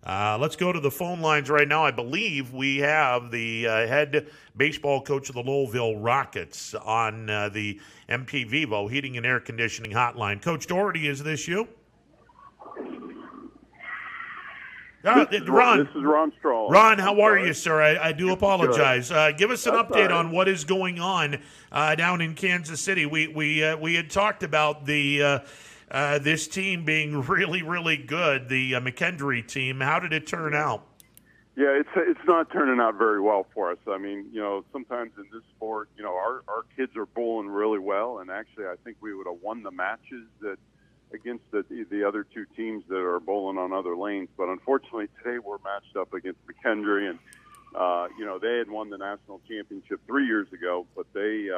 Let's go to the phone lines right now. I believe we have the head baseball coach of the Lowellville Rockets on the MP Vivo Heating and Air Conditioning Hotline. Coach Daugherty, is this you? Ron. This is Ron Strahl. Ron, how are you, sir? I do apologize. Give us an update on what is going on down in Kansas City. We had talked about the this team being really, really good, the McKendree team. How did it turn out? Yeah, it's not turning out very well for us. I mean, sometimes in this sport, our kids are bowling really well, and actually I think we would have won the matches against the other two teams that are bowling on other lanes. But unfortunately, today we're matched up against McKendree, and they had won the national championship 3 years ago. But they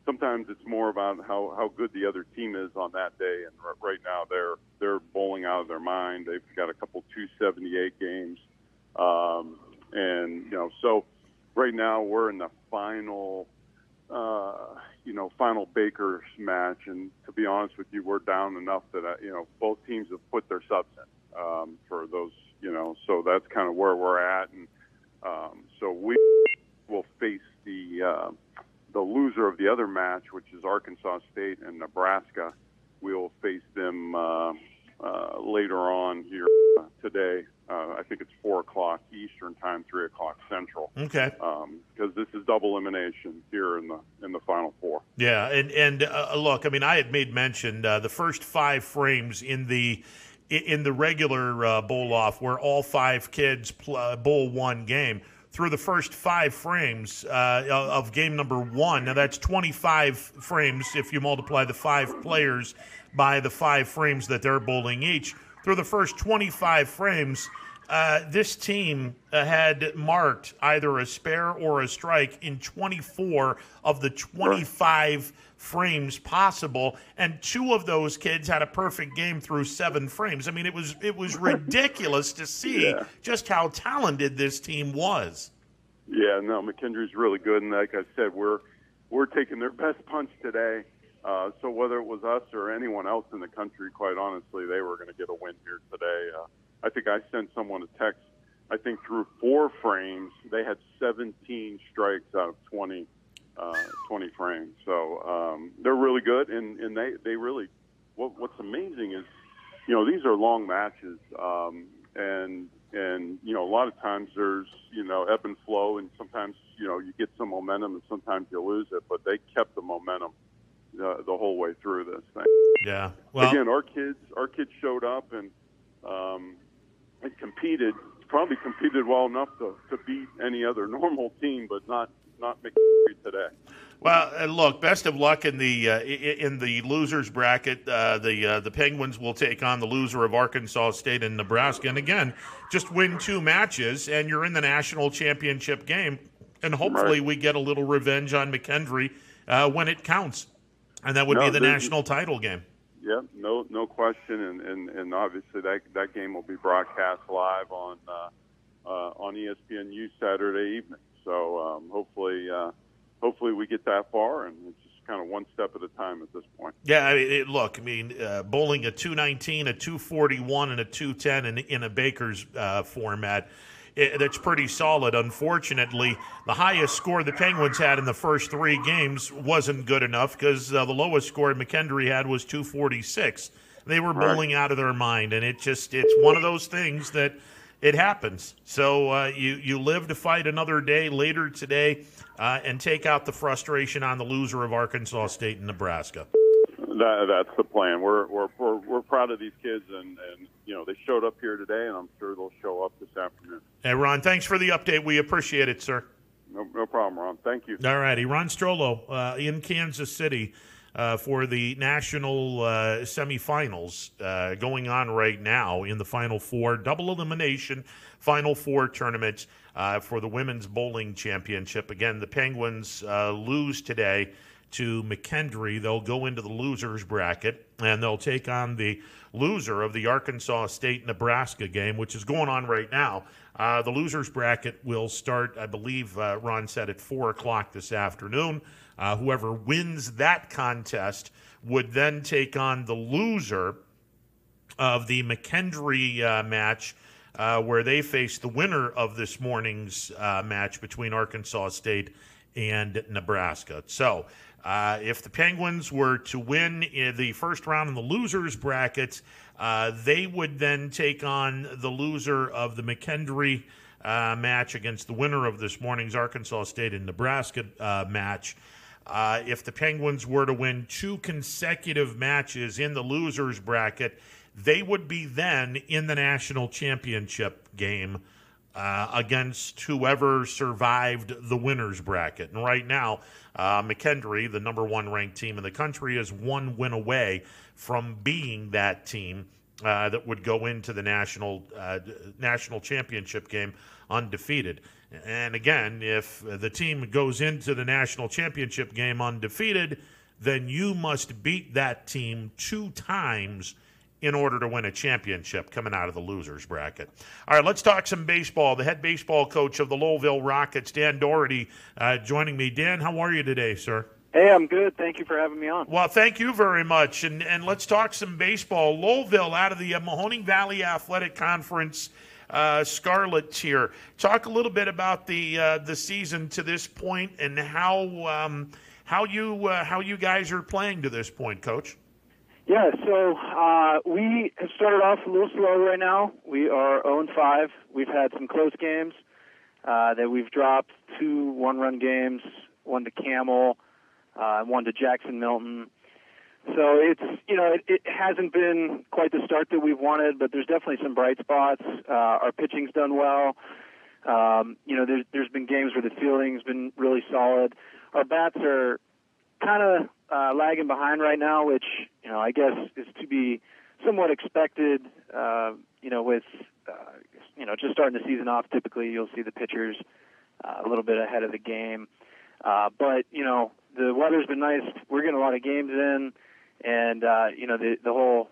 sometimes it's more about how good the other team is on that day. And right now they're bowling out of their mind. They've got a couple 278 games, so right now we're in the final. Final Baker's match, and to be honest with you, we're down enough that both teams have put their subs in for those. So that's kind of where we're at, and so we will face the loser of the other match, which is Arkansas State and Nebraska. We'll face them later on here today. I think it's 4 o'clock Eastern time, 3 o'clock Central. Okay. Because this is double elimination here in the Final Four. Yeah, and look, I mean, I had made mention the first 5 frames in the regular bowl off, where all 5 kids bowl one game. Through the first 5 frames of game number 1, now that's 25 frames if you multiply the 5 players by the 5 frames that they're bowling each. Through the first 25 frames, this team had marked either a spare or a strike in 24 of the 25 frames possible, and 2 of those kids had a perfect game through 7 frames. I mean, it was ridiculous to see just how talented this team was. Yeah, no, McKendree's really good, and like I said, we're taking their best punch today. So whether it was us or anyone else in the country, quite honestly, they were going to get a win here today. I think I sent someone a text. I think through 4 frames, they had 17 strikes out of 20 frames. So they're really good, and they really. What's amazing is, these are long matches, and a lot of times there's ebb and flow, and sometimes you get some momentum, and sometimes you lose it. But they kept the momentum the whole way through this thing. Yeah. Well, again, our kids showed up and competed. Probably competed well enough to beat any other normal team, but not McKendree today. Well, look, best of luck in the losers bracket. The Penguins will take on the loser of Arkansas State and Nebraska. And again, just win 2 matches, and you're in the national championship game. And hopefully we get a little revenge on McKendree when it counts. And that would be the national title game. Yeah, no question, and obviously that game will be broadcast live on ESPNU Saturday evening. So hopefully we get that far, and it's just kind of one step at a time at this point. Yeah, bowling a 219, a 241, and a 210 in a Baker's format. That's pretty solid. Unfortunately, the highest score the Penguins had in the first 3 games wasn't good enough, because the lowest score McKendree had was 246. They were bowling out of their mind, and it's one of those things that it happens. So you live to fight another day later today and take out the frustration on the loser of Arkansas State and Nebraska. That's the plan. We're proud of these kids, and they showed up here today, and I'm sure they'll show up this afternoon. Hey, Ron, thanks for the update. We appreciate it, sir. No problem, Ron. Thank you. All righty. Ron Strollo in Kansas City for the national semifinals going on right now in the Final Four, double elimination Final Four tournament for the Women's Bowling Championship. Again, the Penguins lose today to McKendree. They'll go into the losers bracket, and they'll take on the loser of the Arkansas State-Nebraska game, which is going on right now. The losers bracket will start, I believe, Ron said, at 4 o'clock this afternoon. Whoever wins that contest would then take on the loser of the McKendree match where they face the winner of this morning's match between Arkansas State and Nebraska. So if the Penguins were to win in the first round in the losers bracket, they would then take on the loser of the McKendree match against the winner of this morning's Arkansas State and Nebraska match. If the Penguins were to win 2 consecutive matches in the losers bracket, they would be then in the national championship game against whoever survived the winners bracket. And right now, McKendree, the number 1 ranked team in the country, is 1 win away from being that team that would go into the national championship game undefeated. And again, if the team goes into the national championship game undefeated, then you must beat that team 2 times in order to win a championship coming out of the losers bracket. All right, let's talk some baseball. The head baseball coach of the Lowellville Rockets, Dan Daugherty, joining me. Dan, how are you today, sir? Hey, I'm good. Thank you for having me on. Well, thank you very much. And let's talk some baseball. Lowellville out of the Mahoning Valley Athletic Conference Scarlets here. Talk a little bit about the season to this point and how you guys are playing to this point, Coach. Yeah, so we have started off a little slow right now. We are 0-5. We've had some close games that we've dropped 2 one-run games, 1 to Camel, 1 to Jackson Milton. So it's, it hasn't been quite the start that we've wanted, but there's definitely some bright spots. Our pitching's done well. There's been games where the fielding's been really solid. Our bats are kind of lagging behind right now, which, I guess is to be somewhat expected, with, just starting the season off. Typically you'll see the pitchers a little bit ahead of the game. But, the weather's been nice. We're getting a lot of games in, and, the whole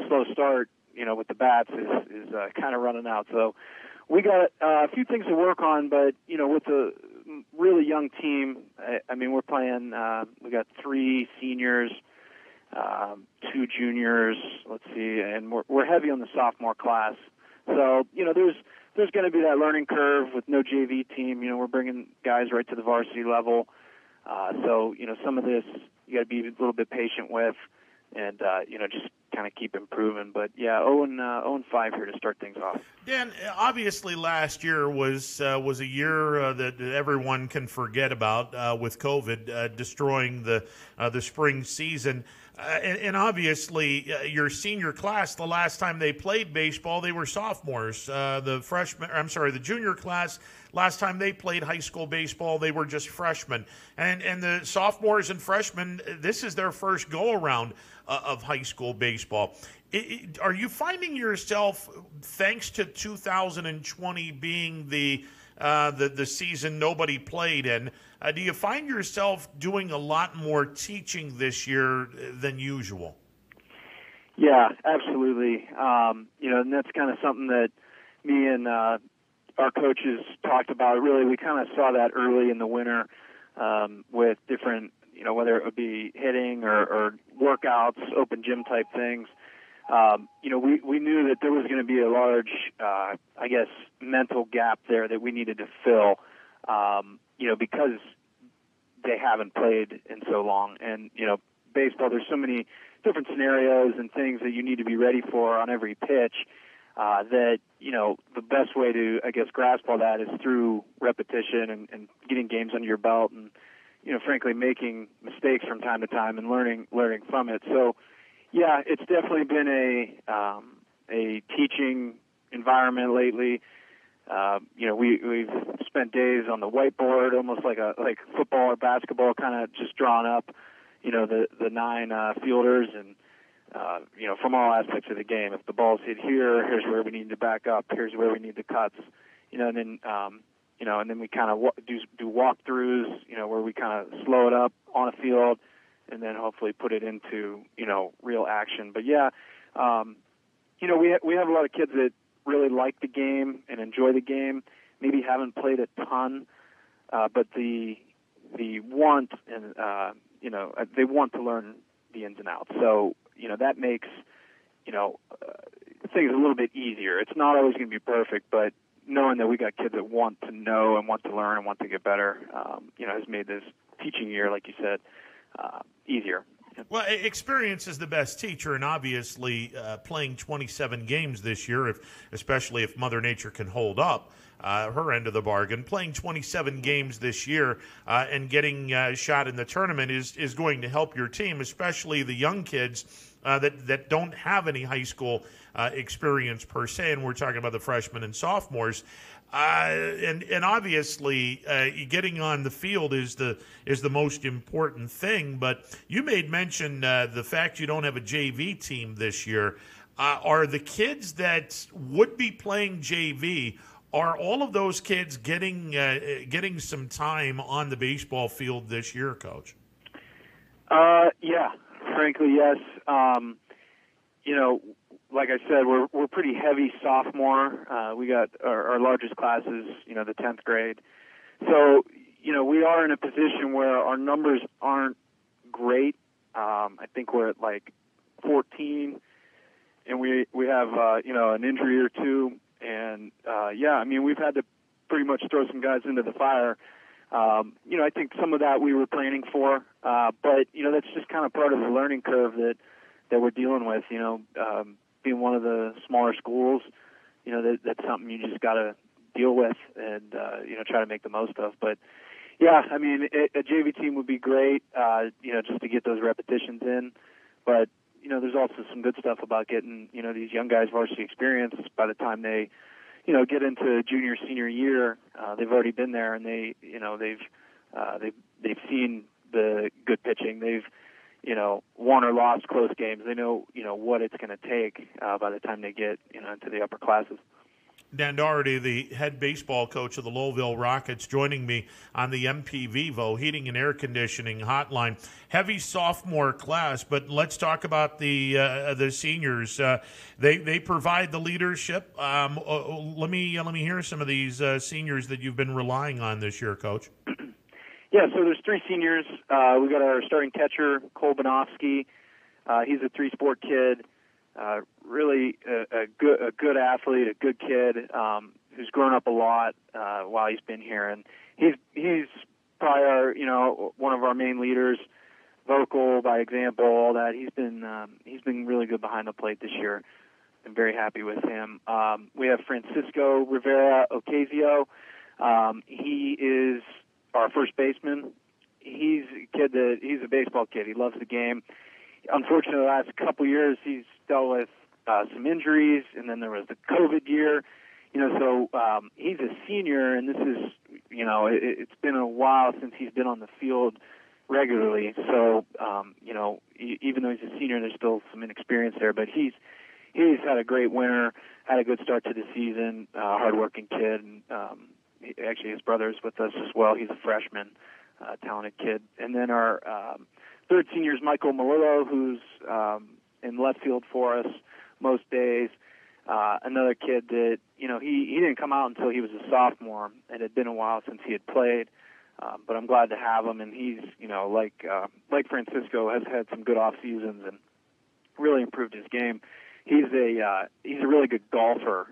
slow start, with the bats is kind of running out. So we got a few things to work on, but, with a really young team, we're playing, we got 3 seniors, 2 juniors, let's see, and we're heavy on the sophomore class. So, there's going to be that learning curve with no JV team. We're bringing guys right to the varsity level. So, some of this you got to be a little bit patient with and, just kind of keep improving. But, yeah, 0-5 here to start things off. Dan, obviously last year was a year that everyone can forget about with COVID destroying the spring season. And obviously, your senior class, the last time they played baseball, they were sophomores. The junior class, last time they played high school baseball, they were just freshmen. And the sophomores and freshmen, this is their first go-around of high school baseball. Are you finding yourself, thanks to 2020 being the season nobody played in, do you find yourself doing a lot more teaching this year than usual? Yeah, absolutely. And that's kind of something that me and our coaches talked about. Really, we kind of saw that early in the winter with different, whether it would be hitting or workouts, open gym type things. We knew that there was going to be a large, mental gap there that we needed to fill, because they haven't played in so long. And, baseball, there's so many different scenarios and things that you need to be ready for on every pitch that, the best way to, grasp all that is through repetition and getting games under your belt and, frankly, making mistakes from time to time and learning from it. So, yeah, it's definitely been a teaching environment lately. We've spent days on the whiteboard, almost like football or basketball, kind of just drawing up, the 9 fielders and, from all aspects of the game. If the ball's hit here, here's where we need to back up. Here's where we need the cuts. And then we kind of do walkthroughs, where we kind of slow it up on a field and then hopefully put it into, real action. But yeah, we have a lot of kids that really like the game and enjoy the game, maybe haven't played a ton, but the want and, they want to learn the ins and outs. So, that makes, things a little bit easier. It's not always going to be perfect, but knowing that we got kids that want to know and want to learn and want to get better, has made this teaching year, like you said, easier. Well, experience is the best teacher, and obviously playing 27 games this year, especially if Mother Nature can hold up her end of the bargain, playing 27 games this year and getting shot in the tournament is going to help your team, especially the young kids that don't have any high school experience per se, and we're talking about the freshmen and sophomores. And obviously, getting on the field is the most important thing. But you made mention the fact you don't have a JV team this year. Are the kids that would be playing JV? Are all of those kids getting some time on the baseball field this year, Coach? Yeah, frankly, yes. Like I said, we're pretty heavy sophomore. We got our largest class is, the 10th grade. So, we are in a position where our numbers aren't great. I think we're at like 14, and we have, an injury or two. And, we've had to pretty much throw some guys into the fire. I think some of that we were planning for, but, that's just kind of part of the learning curve that we're dealing with, being one of the smaller schools, that's something you just got to deal with and, try to make the most of. But, yeah, a JV team would be great, just to get those repetitions in. But, there's also some good stuff about getting, these young guys varsity experience by the time they, get into junior, senior year. They've already been there, and they've seen the good pitching. They've, won or lost close games. They know, what it's going to take by the time they get, into the upper classes. Dan Daugherty, the head baseball coach of the Lowellville Rockets, joining me on the MPVivo Heating and Air Conditioning Hotline. Heavy sophomore class, but let's talk about the seniors. They provide the leadership. Let me hear some of these seniors that you've been relying on this year, Coach. Yeah, so there's three seniors. We got our starting catcher, Cole Banofsky. He's a three-sport kid. Really a good athlete, a good kid who's grown up a lot while he's been here, and he's probably one of our main leaders, vocal by example, all that. He's been really good behind the plate this year. I'm very happy with him. We have Francisco Rivera Ocasio. He is our first baseman. He's a baseball kid. He loves the game. Unfortunately, the last couple years he's dealt with some injuries, and then there was the COVID year. So he's a senior, and this is, it's been a while since he's been on the field regularly. So, even though he's a senior, there's still some inexperience there. But he's had a great winter, had a good start to the season, hardworking kid. And, actually, his brother's with us as well. He's a freshman, talented kid. And then our third senior is Michael Malillo, who's in left field for us most days. Another kid that, he didn't come out until he was a sophomore. It had been a while since he had played, but I'm glad to have him. And he's, like Francisco, has had some good off seasons and really improved his game. He's a really good golfer.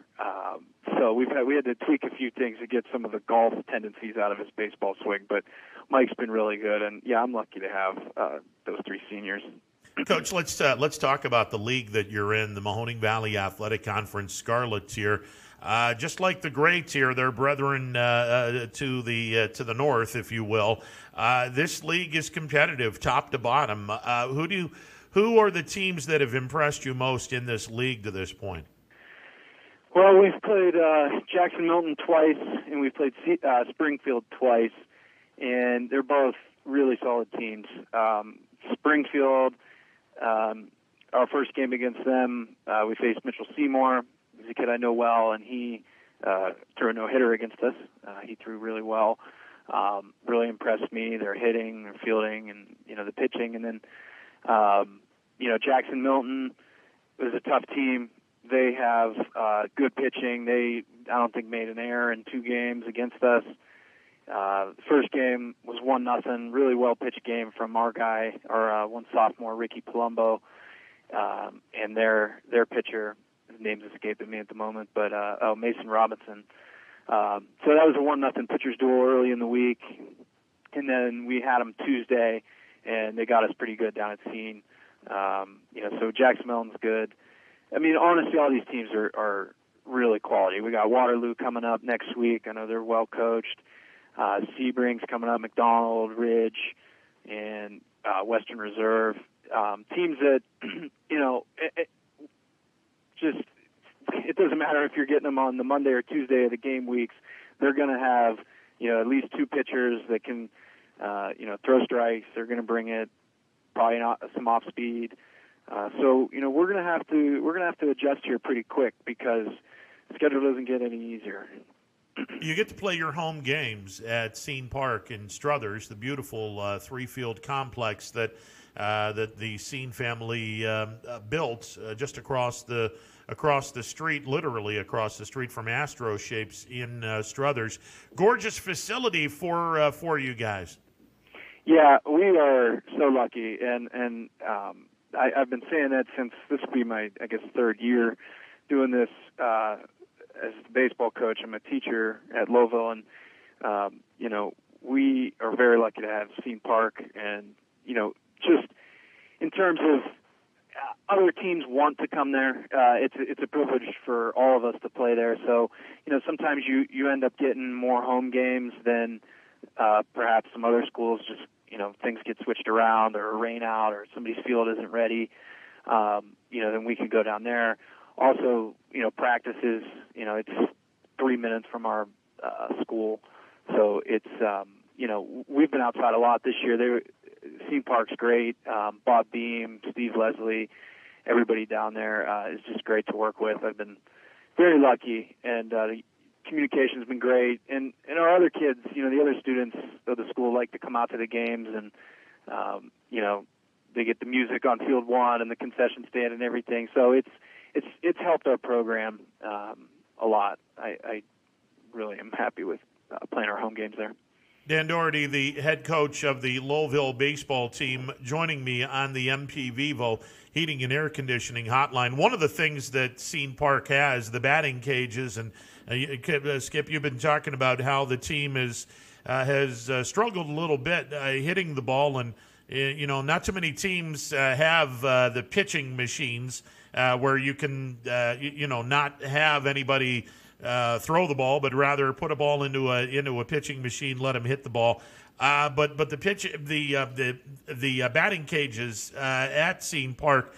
So we had to tweak a few things to get some of the golf tendencies out of his baseball swing. But Mike's been really good, and yeah, I'm lucky to have those three seniors. Coach, let's talk about the league that you're in, the Mahoning Valley Athletic Conference Scarlet Tier. Just like the gray tier, they're brethren to the north, if you will. This league is competitive, top to bottom. Who are the teams that have impressed you most in this league to this point? Well, we've played Jackson Milton twice, and we've played Springfield twice, and they're both really solid teams. Springfield, our first game against them, we faced Mitchell Seymour. He's a kid I know well, and he threw a no-hitter against us. He threw really well. Really impressed me. Their hitting, their fielding, and the pitching. And then Jackson Milton was a tough team. They have good pitching. I don't think, made an error in 2 games against us. The first game was 1-0, really well-pitched game from our guy, our one sophomore, Ricky Palumbo, and their pitcher. his name's escaping me at the moment, but Mason Robinson. So that was a 1-0 pitcher's duel early in the week, and then we had them Tuesday, and they got us pretty good down at Cene. So Jackson Melton's good. I mean, honestly, all these teams are really quality. We got Waterloo coming up next week. I know they're well coached. Sebring's coming up, McDonald, Ridge, and Western Reserve. Teams that, it doesn't matter if you're getting them on the Monday or Tuesday of the game weeks. They're going to have, at least two pitchers that can, throw strikes. They're going to bring it, probably not some off speed. So we're going to have to adjust here pretty quick because the schedule doesn't get any easier. You get to play your home games at Cene Park in Struthers, the beautiful three-field complex that the Cene family built just across the street, literally across the street from Astro Shapes in Struthers. Gorgeous facility for you guys. Yeah, we are so lucky, and I've been saying that since this will be my, I guess, third year doing this as the baseball coach. I'm a teacher at Lowellville, and we are very lucky to have Cene Park, and just in terms of other teams want to come there. It's a privilege for all of us to play there. So sometimes you end up getting more home games than perhaps some other schools. Just things get switched around or rain out or somebody's field isn't ready. Then we can go down there. Also, practices. It's 3 minutes from our school, so it's we've been outside a lot this year. Cene Park's great. Bob Beam, Steve Leslie, everybody down there is just great to work with. I've been very lucky, and the communication's been great. And our other kids, the other students of the school like to come out to the games, and they get the music on field one and the concession stand and everything. So it's helped our program a lot. I really am happy with playing our home games there. Dan Daugherty, the head coach of the Lowellville baseball team, joining me on the MP Vivo Heating and Air Conditioning hotline. One of the things that Cene Park has, the batting cages, and Skip, you've been talking about how the team has struggled a little bit hitting the ball, and not too many teams have the pitching machines where you can not have anybody throw the ball, but rather put a ball into a pitching machine, let them hit the ball. But the batting cages at Cene Park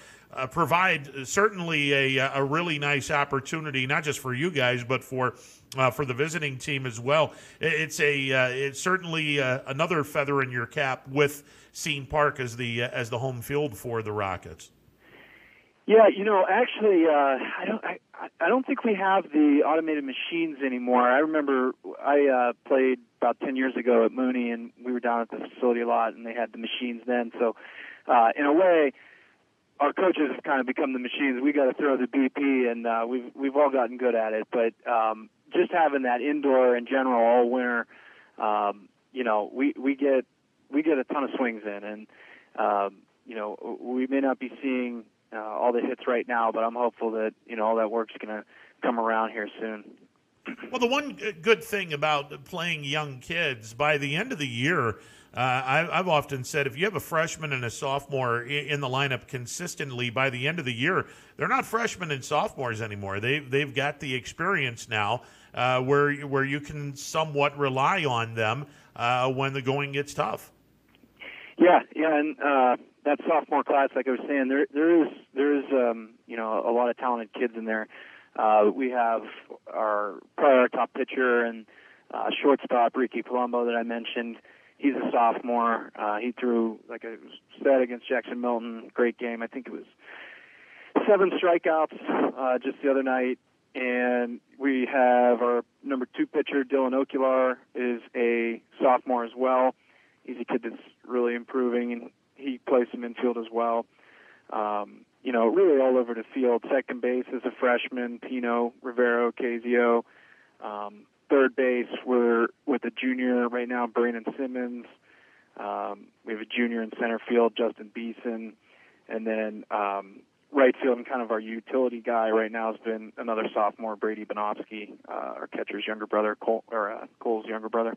provide certainly a really nice opportunity, not just for you guys, but for the visiting team as well. It's certainly another feather in your cap with Cene Park as the home field for the Rockets. Yeah, actually, I don't think we have the automated machines anymore. I remember I played about 10 years ago at Mooney, and we were down at the facility a lot, and they had the machines then. So, in a way, our coaches have kind of become the machines. We got to throw the BP, and we've all gotten good at it. But just having that indoor in general all winter, we get a ton of swings in, and we may not be seeing all the hits right now, but I'm hopeful that all that work's going to come around here soon. Well, the one good thing about playing young kids, by the end of the year, I've often said if you have a freshman and a sophomore in the lineup consistently, by the end of the year, they're not freshmen and sophomores anymore. They've got the experience now where you can somewhat rely on them when the going gets tough. Yeah, and that sophomore class, like I was saying, there is a lot of talented kids in there. We have our top pitcher and shortstop Ricky Palumbo that I mentioned. He's a sophomore. He threw, like I said, against Jackson Milton. Great game. I think it was 7 strikeouts just the other night. And we have our number 2 pitcher, Dylan Ocular, is a sophomore as well. He's a kid that's really improving, and he plays some infield as well. Really all over the field. Second base is a freshman, Pino Rivero Casio. Third base, we're with a junior right now, Brandon Simmons. We have a junior in center field, Justin Beeson. And then right field and kind of our utility guy right now has been another sophomore, Brady Banofsky, our catcher's younger brother, Cole's younger brother.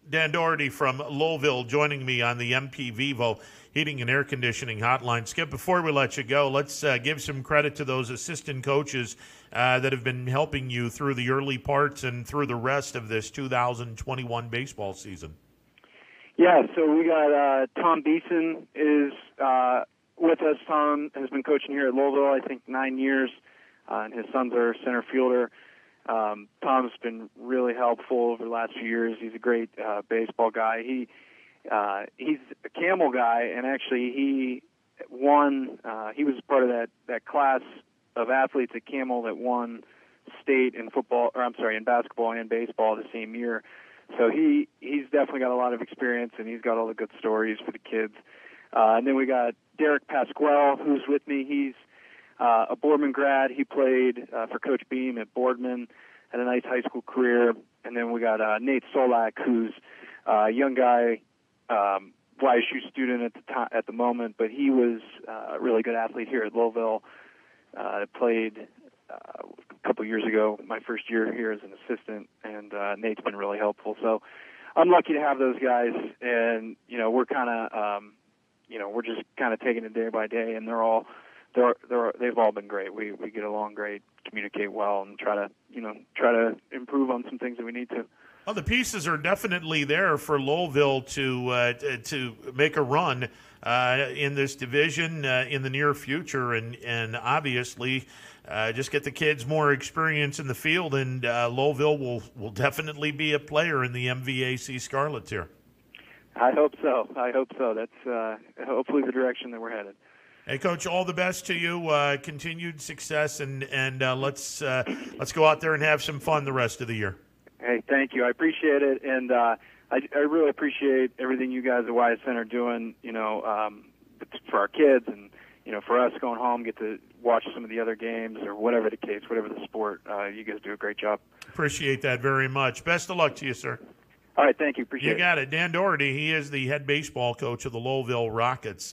Dan Daugherty from Lowellville joining me on the MP Vivo Heating and Air Conditioning Hotline. Skip, before we let you go, let's give some credit to those assistant coaches that have been helping you through the early parts and through the rest of this 2021 baseball season. Yeah, so we got Tom Beeson is with us. Tom has been coaching here at Lowellville, I think, 9 years, and his son's our center fielder. Tom's been really helpful over the last few years. He's a great baseball guy. He's a Camel guy, and actually he won. He was part of that class of athletes at Camel that won state in in basketball and baseball the same year. So he's definitely got a lot of experience, and he's got all the good stories for the kids. And then we got Derek Pasquale, who's with me. He's a Boardman grad. He played for Coach Beam at Boardman, had a nice high school career. And then we got Nate Solak, who's a young guy, YSU student at the moment, but he was a really good athlete here at Lowellville. Played a couple years ago, my first year here as an assistant, and Nate's been really helpful. So I'm lucky to have those guys, and we're kind of we're just kind of taking it day by day, and they've all been great. We get along great, communicate well, and try to improve on some things that we need to. Well, the pieces are definitely there for Lowellville to make a run in this division in the near future, and obviously just get the kids more experience in the field, and Lowellville will definitely be a player in the MVAC Scarlet tier. I hope so. That's hopefully the direction that we're headed. Hey, Coach, all the best to you. Continued success, and let's go out there and have some fun the rest of the year. Hey, thank you. I appreciate it, and I really appreciate everything you guys at YSN are doing. For our kids, and for us going home, get to watch some of the other games or whatever the case, whatever the sport. You guys do a great job. Appreciate that very much. Best of luck to you, sir. All right, thank you. Appreciate it. You got it. Dan Daugherty, he is the head baseball coach of the Lowellville Rockets.